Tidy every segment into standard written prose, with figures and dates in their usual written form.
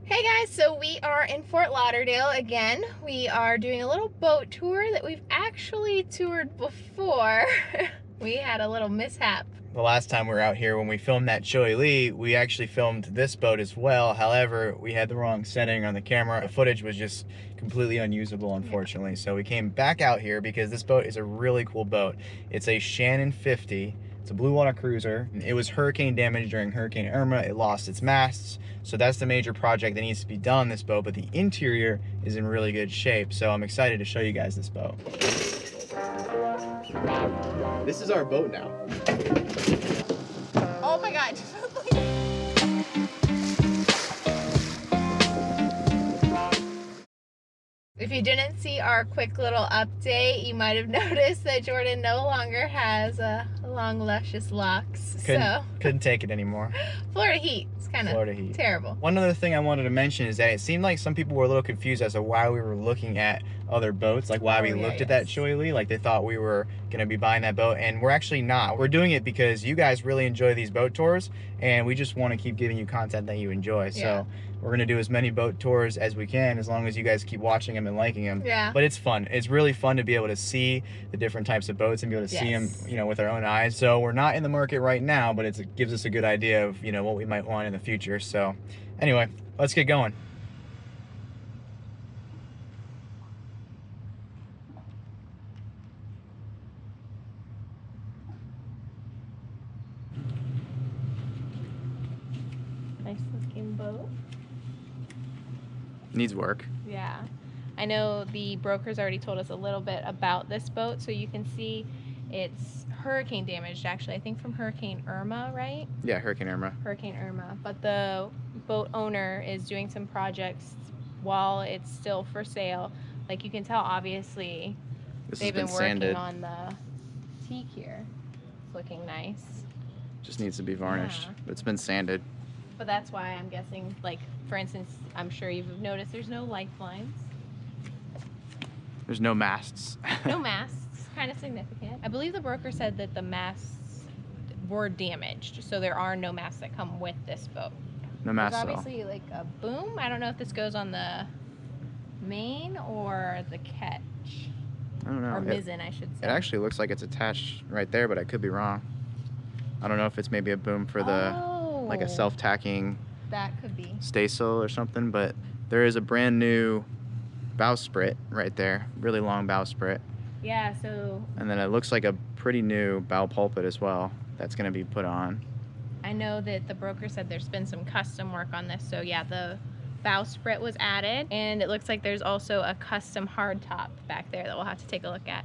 Hey guys, so we are in Fort Lauderdale again. We are doing a little boat tour that we've actually toured before. We had a little mishap. The last time we were out here when we filmed that Chili Lee, we actually filmed this boat as well. However, we had the wrong setting on the camera. The footage was just completely unusable, unfortunately. Yeah. So we came back out here because this boat is a really cool boat. It's a Shannon 50. It's a Bluewater cruiser. It was hurricane damaged during Hurricane Irma. It lost its masts. So that's the major project that needs to be done on this boat, but the interior is in really good shape. So I'm excited to show you guys this boat. This is our boat now. Oh my God. If you didn't see our quick little update, you might have noticed that Jordan no longer has long, luscious locks. Couldn't take it anymore. Florida heat. It's kind of terrible. One other thing I wanted to mention is that it seemed like some people were a little confused as to why we were looking at other boats, like why we looked at that Choi Lee, like they thought we were going to be buying that boat, and we're actually not. We're doing it because you guys really enjoy these boat tours, and we just want to keep giving you content that you enjoy. So we're going to do as many boat tours as we can, as long as you guys keep watching them and liking them. Yeah. But it's fun. It's really fun to be able to see the different types of boats and be able to see them, you know, with our own eyes. So we're not in the market right now, but it gives us a good idea of, you know, what we might want in the future. So anyway, let's get going. Nice looking boat. Needs work. Yeah. I know the brokers already told us a little bit about this boat, so you can see it's hurricane damaged, actually. I think from Hurricane Irma, right? Yeah, Hurricane Irma. Hurricane Irma. But the boat owner is doing some projects while it's still for sale. Like you can tell, obviously, they've been working on the teak here. It's looking nice. Just needs to be varnished, but it's been sanded. But that's why I'm guessing, like, for instance, I'm sure you've noticed there's no lifelines. There's no masts. No masts, kind of significant. I believe the broker said that the masts were damaged, so there are no masts that come with this boat. No masts at all. There's obviously like a boom. I don't know if this goes on the main or the catch. I don't know. Or mizzen, I should say. It actually looks like it's attached right there, but I could be wrong. I don't know if it's maybe a boom for the, like a self-tacking that could be staysail or something, but there is a brand new bowsprit right there, really long bowsprit. Yeah, so. And then it looks like a pretty new bow pulpit as well that's going to be put on. I know that the broker said there's been some custom work on this, so yeah, the bowsprit was added, and it looks like there's also a custom hardtop back there that we'll have to take a look at.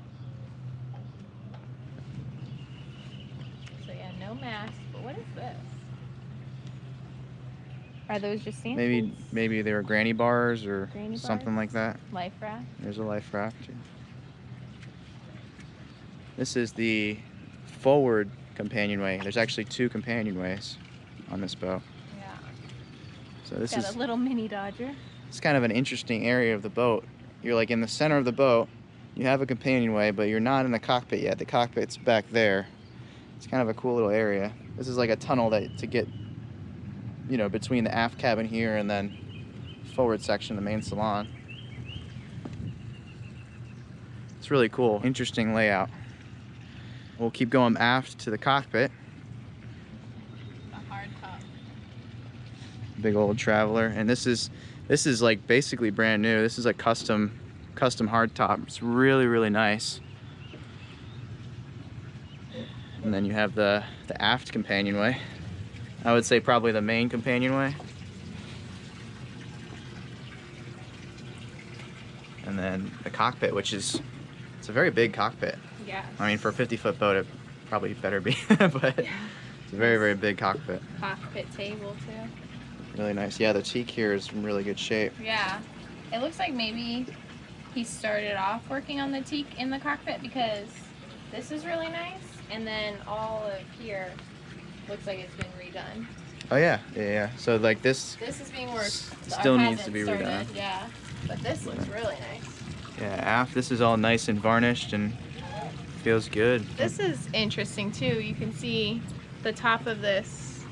So yeah, no mast, but what is this? Are those just stanchions? Maybe they were granny bars or something like that. Life raft. There's a life raft. This is the forward companionway. There's actually two companionways on this boat. Yeah. So this is a little mini Dodger. It's kind of an interesting area of the boat. You're like in the center of the boat. You have a companionway, but you're not in the cockpit yet. The cockpit's back there. It's kind of a cool little area. This is like a tunnel to get, you know, between the aft cabin here and then forward section, the main salon. It's really cool. Interesting layout. We'll keep going aft to the cockpit. The hard top. Big old Traveler, and this is like basically brand new. This is a custom hard top. It's really, really nice. And then you have the aft companionway. I would say probably the main companionway. And then the cockpit, which it's a very big cockpit. Yeah. I mean, for a 50-foot boat, it probably better be, but yeah. It's a very, very big cockpit. Cockpit table too. Really nice. Yeah, the teak here is in really good shape. Yeah. It looks like maybe he started off working on the teak in the cockpit, because this is really nice, and then all of here looks like it's been redone. Oh yeah, yeah. So like this is being worked. Still needs to be redone. Yeah, but this looks really nice. Yeah, aft. This is all nice and varnished and feels good. This is interesting too. You can see the top of this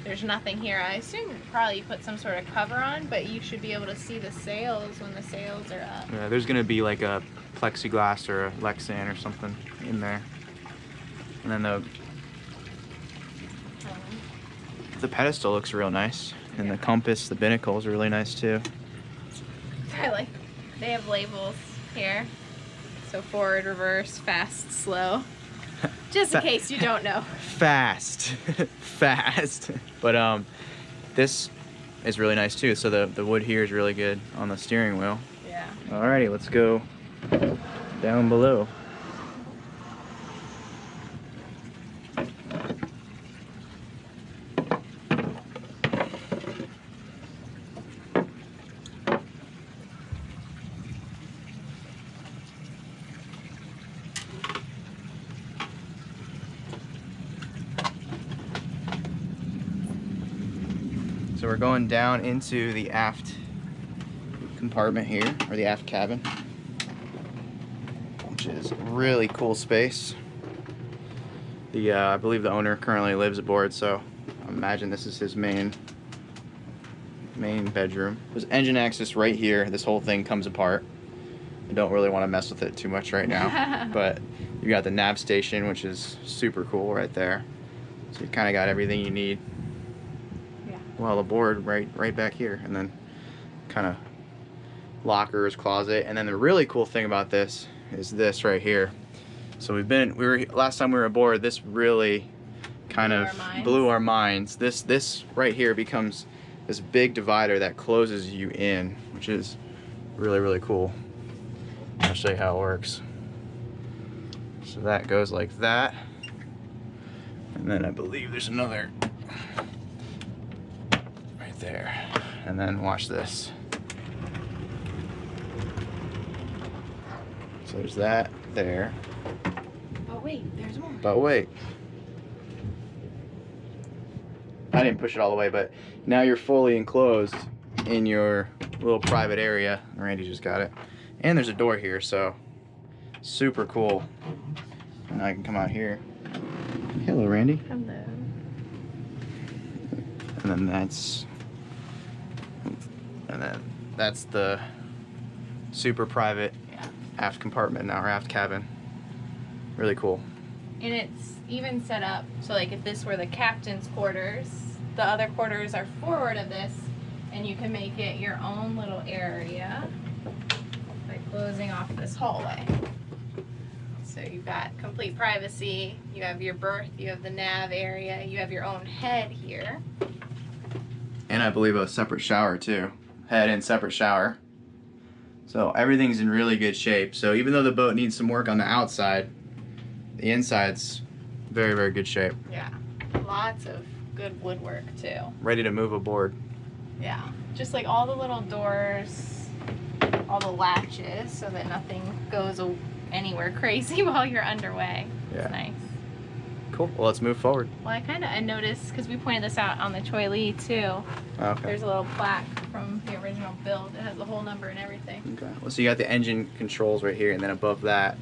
There's nothing here. I assume probably you put some sort of cover on, but you should be able to see the sails when the sails are up. Yeah, there's gonna be like a plexiglass or a Lexan or something in there. And then the pedestal looks real nice. And the compass, the binnacle is really nice too. I like, they have labels here. So forward, reverse, fast, slow. Just in case you don't know. Fast. Fast. But this is really nice too. So the wood here is really good on the steering wheel. Yeah. Alrighty, let's go down below. So we're going down into the aft compartment here, or the aft cabin, which is a really cool space. I believe the owner currently lives aboard, so I imagine this is his main bedroom. There's engine access right here. This whole thing comes apart. I don't really want to mess with it too much right now, but you got the nav station, which is super cool right there. So you kind of got everything you need. Well, aboard right back here, and then kind of lockers, closet, and then the really cool thing about this is this right here. So last time we were aboard, this really kind of blew our minds. This right here becomes this big divider that closes you in, which is really cool. I'll show you how it works. So that goes like that, and then I believe there's another there, and then watch this. So there's that there. But wait, there's more. But wait. I didn't push it all the way, but now you're fully enclosed in your little private area. Randy just got it. And there's a door here, so super cool. And I can come out here. Hello, Randy. Hello. And then that's the super private aft compartment now, or aft cabin. Really cool. And it's even set up so like if this were the captain's quarters, the other quarters are forward of this, and you can make it your own little area by closing off this hallway. So you've got complete privacy, you have your berth, you have the nav area, you have your own head here. And I believe a separate shower too. Head and separate shower. So everything's in really good shape. So even though the boat needs some work on the outside, the inside's very good shape. Yeah, lots of good woodwork too. Ready to move aboard. Yeah, just like all the little doors, all the latches, so that nothing goes anywhere crazy while you're underway. Yeah. It's nice. Cool. Well, let's move forward. Well, I noticed, because we pointed this out on the Choi Lee too. Okay. There's a little plaque from the original build. It has the whole number and everything. Okay. Well, so you got the engine controls right here, and then above that,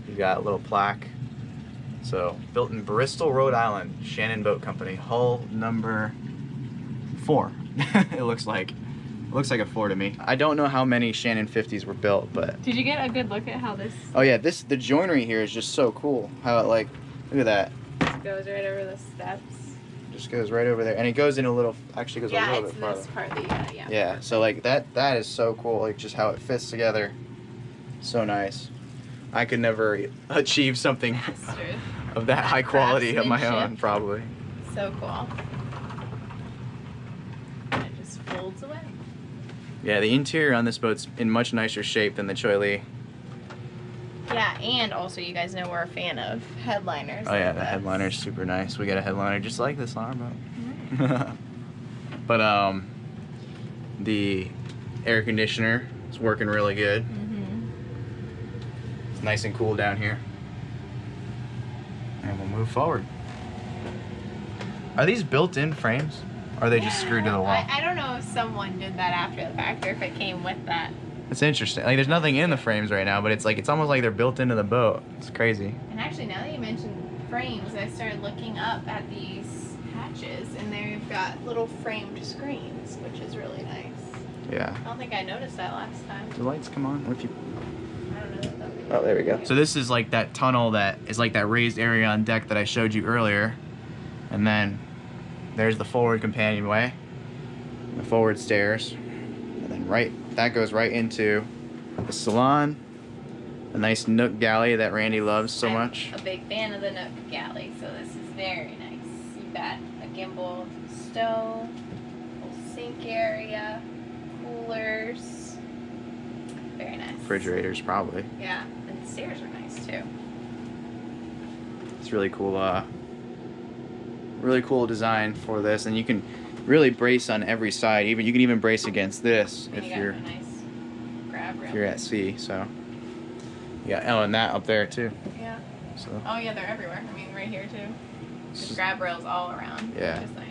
you got a little plaque. So, built in Bristol, Rhode Island, Shannon Boat Company, hull number 4. It looks like a 4 to me. I don't know how many Shannon 50s were built, but. Did you get a good look at how this? Oh yeah, the joinery here is just so cool. How it look at that. Goes right over the steps. Just goes right over there, and it goes in a little. Actually, goes a little bit farther. Yeah, it's this part. Yeah. Yeah. So like that is so cool. Like just how it fits together. So nice. I could never achieve something of that high quality of my own, probably. So cool. And it just folds away. Yeah, the interior on this boat's in much nicer shape than the Choi Lee. Yeah, and also you guys know we're a fan of headliners. Oh yeah, the headliner's super nice. We got a headliner just like this on our boat. But the air conditioner is working really good. It's nice and cool down here. And we'll move forward. Are these built-in frames? Or are they just screwed to the wall? I don't know if someone did that after the fact or if it came with that. It's interesting. Like, there's nothing in the frames right now, but it's almost like they're built into the boat. It's crazy. And actually, now that you mentioned frames, I started looking up at these hatches, and they've got little framed screens, which is really nice. Yeah. I don't think I noticed that last time. Do the lights come on? What if you... I don't know. Oh, there we go. So this is like that tunnel that is like that raised area on deck that I showed you earlier. And then there's the forward companionway, the forward stairs, and then that goes right into the salon, a nice nook galley that Randy loves so much. I'm a big fan of the nook galley, so this is very nice. You've got a gimbal stove, little sink area, coolers. Very nice. Refrigerators, probably. Yeah, and the stairs are nice too. It's really cool. Really cool design for this, and you can really brace on every side. You can even brace against this and if you're a nice grab rail. If you're at sea. So yeah, oh, and that up there too. Yeah. So. Oh yeah, they're everywhere. I mean, right here too. There's grab rails all around. Yeah. Which is nice.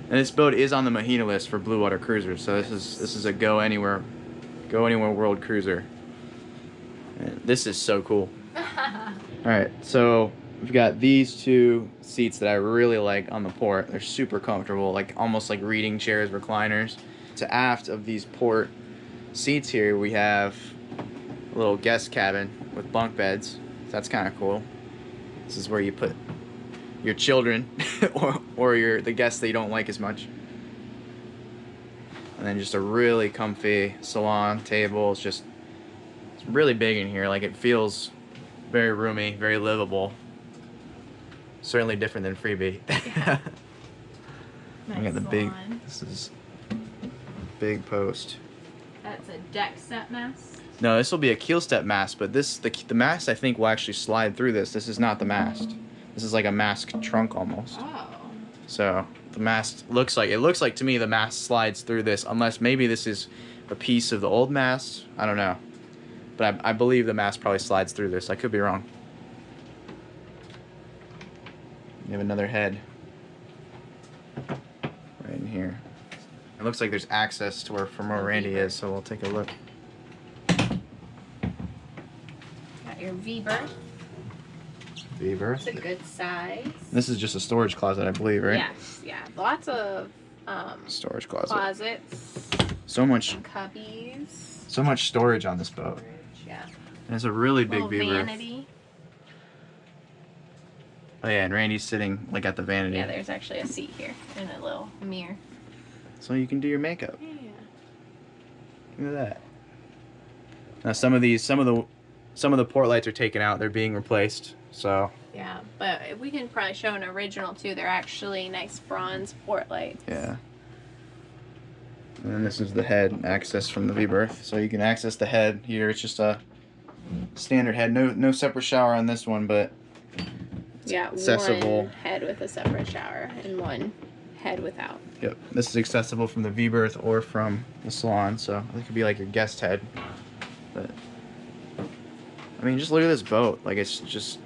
And this boat is on the Mahina list for Bluewater cruisers, so this is a go anywhere world cruiser. And this is so cool. All right, so we've got these two seats that I really like on the port. They're super comfortable, like almost like reading chairs, recliners. To aft of these port seats here, we have a little guest cabin with bunk beds. So that's kind of cool. This is where you put your children or the guests that you don't like as much. And then just a really comfy salon table. It's really big in here. Like, it feels very roomy, very livable. Certainly different than Freebie. Yeah. Nice. I got the salon. this is a big post. That's a deck step mast. No, this will be a keel step mast, but the mast I think will actually slide through this. This is not the mast. This is like a mast trunk almost. Oh. So the mast looks like to me the mast slides through this, unless maybe this is a piece of the old mast. I don't know, but I believe the mast probably slides through this. I could be wrong. You have another head right in here. It looks like there's access to from where Randy is, so we'll take a look. Got your V-berth. V-berth. It's a good size. This is just a storage closet, I believe, right? Yes, yeah. Lots of storage closet. closets. So much Cubbies. So much storage on this boat. Yeah. And it's a really big V-berth. Vanity. Oh yeah, and Randy's sitting like at the vanity. Yeah, there's actually a seat here and a little mirror. So you can do your makeup. Yeah. Look at that. Now some of the port lights are taken out. They're being replaced. So. Yeah, but we can probably show an original too. They're actually nice bronze port lights. Yeah. And then this is the head access from the V-berth. So you can access the head here. It's just a standard head. No separate shower on this one, but yeah, accessible. One head with a separate shower and one head without. Yep. This is accessible from the V-berth or from the salon, so it could be like your guest head. But I mean, just look at this boat. Like, it's just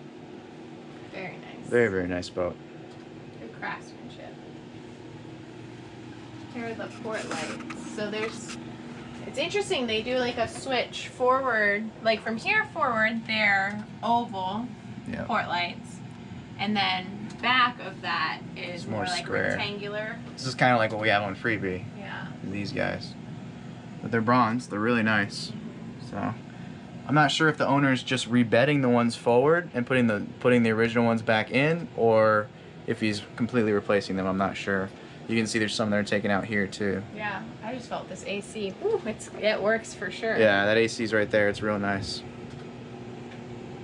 very nice. Very, very nice boat. Good craftsmanship. Here are the port lights. So it's interesting, they do like a switch forward, like from here forward, they're oval port lights. And then back of that is more like square. Rectangular. This is kind of like what we have on Freebie. Yeah. These guys. But they're bronze. They're really nice. So I'm not sure if the owner's just rebedding the ones forward and putting the original ones back in, or if he's completely replacing them. I'm not sure. You can see there's some that are taken out here too. Yeah, I just felt this AC. Ooh, it works for sure. Yeah, that AC's right there. It's real nice.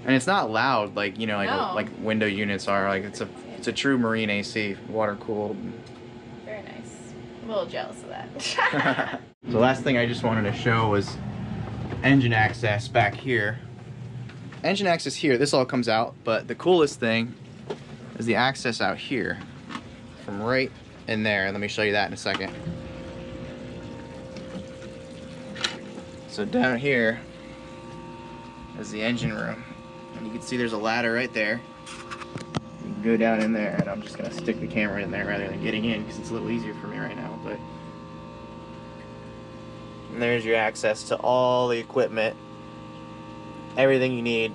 And it's not loud like, like window units are. Like, it's a true marine AC, water cooled. Very nice. I'm a little jealous of that. The last thing I just wanted to show was engine access back here. Engine access here, this all comes out, but the coolest thing is the access out here from right in there. Let me show you that in a second. So down here is the engine room. And you can see there's a ladder right there. You can go down in there, and I'm just gonna stick the camera in there rather than getting in because it's a little easier for me right now. But and there's your access to all the equipment, everything you need.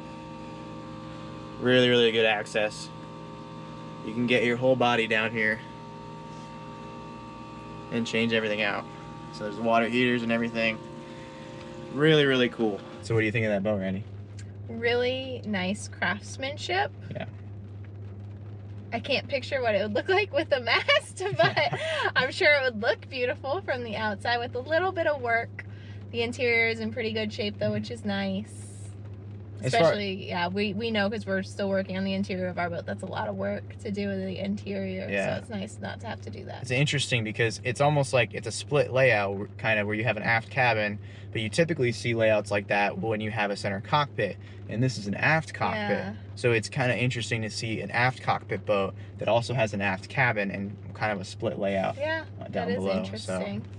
Really, really good access. You can get your whole body down here. and change everything out. So there's water heaters and everything. Really, really cool. So what do you think of that boat, Randy? Really nice craftsmanship. Yeah. I can't picture what it would look like with a mast, but I'm sure it would look beautiful from the outside with a little bit of work. The interior is in pretty good shape though, which is nice. Especially, yeah, we know because we're still working on the interior of our boat. That's a lot of work to do with the interior, so it's nice not to have to do that. It's interesting because it's almost like it's a split layout, kind of where you have an aft cabin, but you typically see layouts like that when you have a center cockpit, and this is an aft cockpit. Yeah. So it's kind of interesting to see an aft cockpit boat that also has an aft cabin and kind of a split layout down below. Interesting. So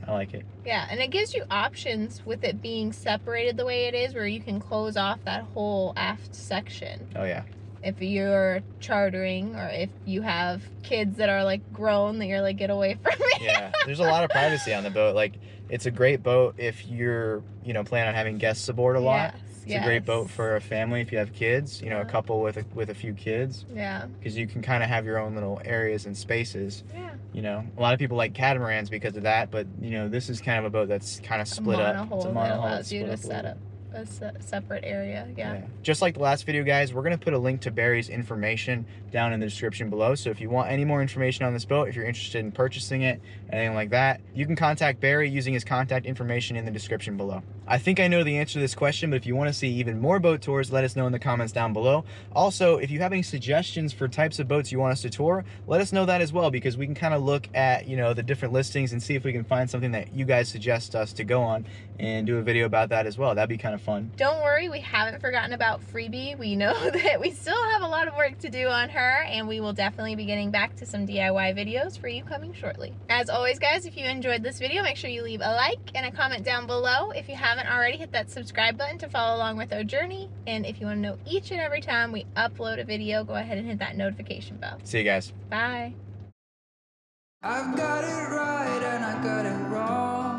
I like it. Yeah, and it gives you options with it being separated the way it is, where you can close off that whole aft section. Oh yeah. If you're chartering, or if you have kids that are like grown, that you're like, get away from me. Yeah, there's a lot of privacy on the boat. Like, it's a great boat if you're, you know, planning on having guests aboard a lot. It's a great boat for a family if you have kids, you know, a couple with a few kids. Yeah. Because you can kind of have your own little areas and spaces. Yeah. You know, a lot of people like catamarans because of that, but you know, this is kind of a boat that's kind of split up. It's a monohull that allows you to set up a separate area. Yeah. Just like the last video, guys, we're going to put a link to Barry's information down in the description below. So if you want any more information on this boat, if you're interested in purchasing it, anything like that, you can contact Barry using his contact information in the description below. I think I know the answer to this question, but if you want to see even more boat tours, let us know in the comments down below. Also, if you have any suggestions for types of boats you want us to tour, let us know that as well, because we can kind of look at, you know, the different listings and see if we can find something that you guys suggest us to go on and do a video about that as well. That'd be kind of fun. Don't worry, we haven't forgotten about Freebie. We know that we still have a lot of work to do on her, and we will definitely be getting back to some DIY videos for you coming shortly. As always, guys, if you enjoyed this video, make sure you leave a like and a comment down below. If you haven't already, hit that subscribe button to follow along with our journey. And if you want to know each and every time we upload a video, go ahead and hit that notification bell. See you guys. Bye. I've got it right and I got it wrong.